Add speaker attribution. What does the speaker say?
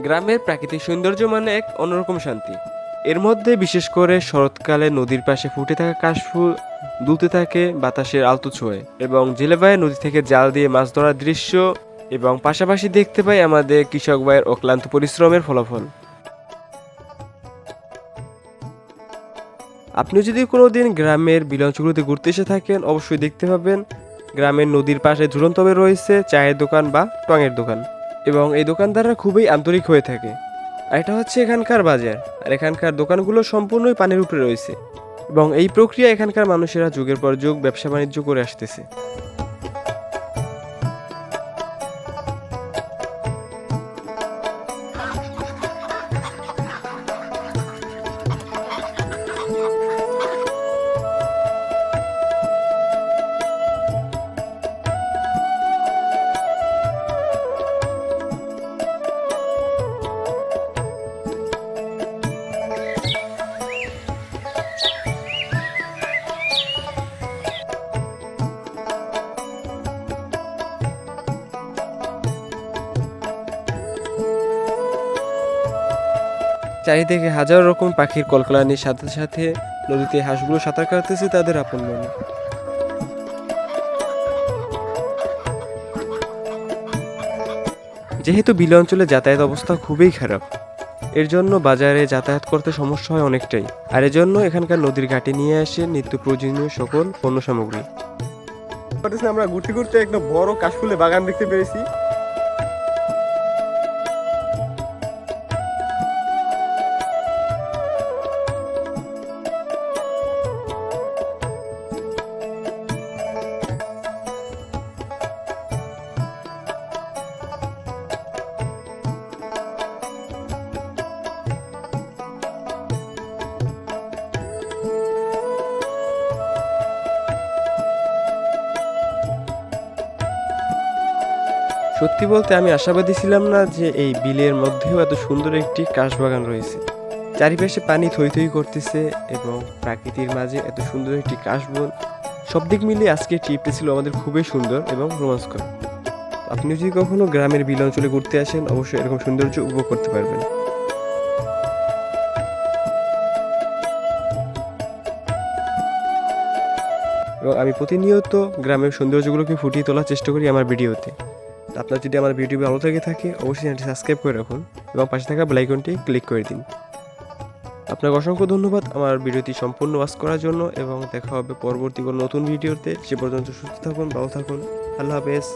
Speaker 1: গ্রামের প্রাকৃতিক সৌন্দর্য মানে এক অন্যরকম শান্তি। এর মধ্যে বিশেষ করে শরৎকালে নদীর পাশে ফুটে থাকা কাশফুল দুলতে থাকে বাতাসের আলতো ছোঁয়ায়, এবং জেলে ভাইয়ের নদী থেকে জাল দিয়ে মাছ ধরার দৃশ্য, এবং পাশাপাশি দেখতে পাই আমাদের কৃষক ভাইয়ের অক্লান্ত পরিশ্রমের ফলাফল। আপনি যদি কোনোদিন গ্রামের বিলঞ্চগুলোতে ঘুরতে এসে থাকেন, অবশ্যই দেখতে পাবেন গ্রামের নদীর পাশে ঝুলন্তভাবে রয়েছে চায়ের দোকান বা টঙের দোকান, এবং এই দোকানদাররা খুবই আন্তরিক হয়ে থাকে। আর এটা হচ্ছে এখানকার বাজার, আর এখানকার দোকানগুলো সম্পূর্ণই পানির উপরে রয়েছে, এবং এই প্রক্রিয়া এখানকার মানুষেরা যুগের পর যুগ ব্যবসা বাণিজ্য করে আসতেছে। চারিদিকে হাজার রকম পাখির কলকালানির সাথে সাথে নদীতে হাঁসগুলো সাঁতার কাটতেছে তাদের আপন মনে। যেহেতু বিল অঞ্চলে যাতায়াত অবস্থা খুবই খারাপ, এর জন্য বাজারে যাতায়াত করতে সমস্যা হয় অনেকটাই, আর এজন্য এখানকার নদীর ঘাটে নিয়ে আসে নিত্য প্রয়োজনীয় সকল পণ্য সামগ্রী। আমরা ঘুরতে ঘুরতে একটা বড় কাশফুলের বাগান দেখতে পেয়েছি। সত্যি বলতে আমি আশাবাদী ছিলাম না যে এই বিলের মধ্যেও এত সুন্দর একটি কাশবাগান রয়েছে। চারিপাশে পানি থই থই করতেছে, এবং প্রকৃতির মাঝে এত সুন্দর একটি কাশবন। সব দিক মিলিয়ে আজকের ট্রিপটি ছিল আমাদের খুবই সুন্দর এবং রোমাঞ্চকর। আপনি যদি কখনো গ্রামের বিল অঞ্চলে ঘুরতে আসেন, অবশ্যই এরকম সৌন্দর্য উপভোগ করতে পারবেন। এবং আমি প্রতিনিয়ত গ্রামের সৌন্দর্যগুলোকে ফুটিয়ে তোলার চেষ্টা করি আমার ভিডিওতে। আপনার যদি আমার ভিডিও ভালো লেগে থাকে, অবশ্যই চ্যানেলটি সাবস্ক্রাইব করে রাখুন এবং পাশে থাকা বেল আইকনটি ক্লিক করে দিন। আপনাকে অসংখ্য ধন্যবাদ আমার ভিডিওটি সম্পূর্ণ ওয়াচ করার জন্য, এবং দেখা হবে পরবর্তী কোনো নতুন ভিডিওতে। সে পর্যন্ত সুস্থ থাকুন, ভালো থাকুন। আল্লাহ হাফেজ।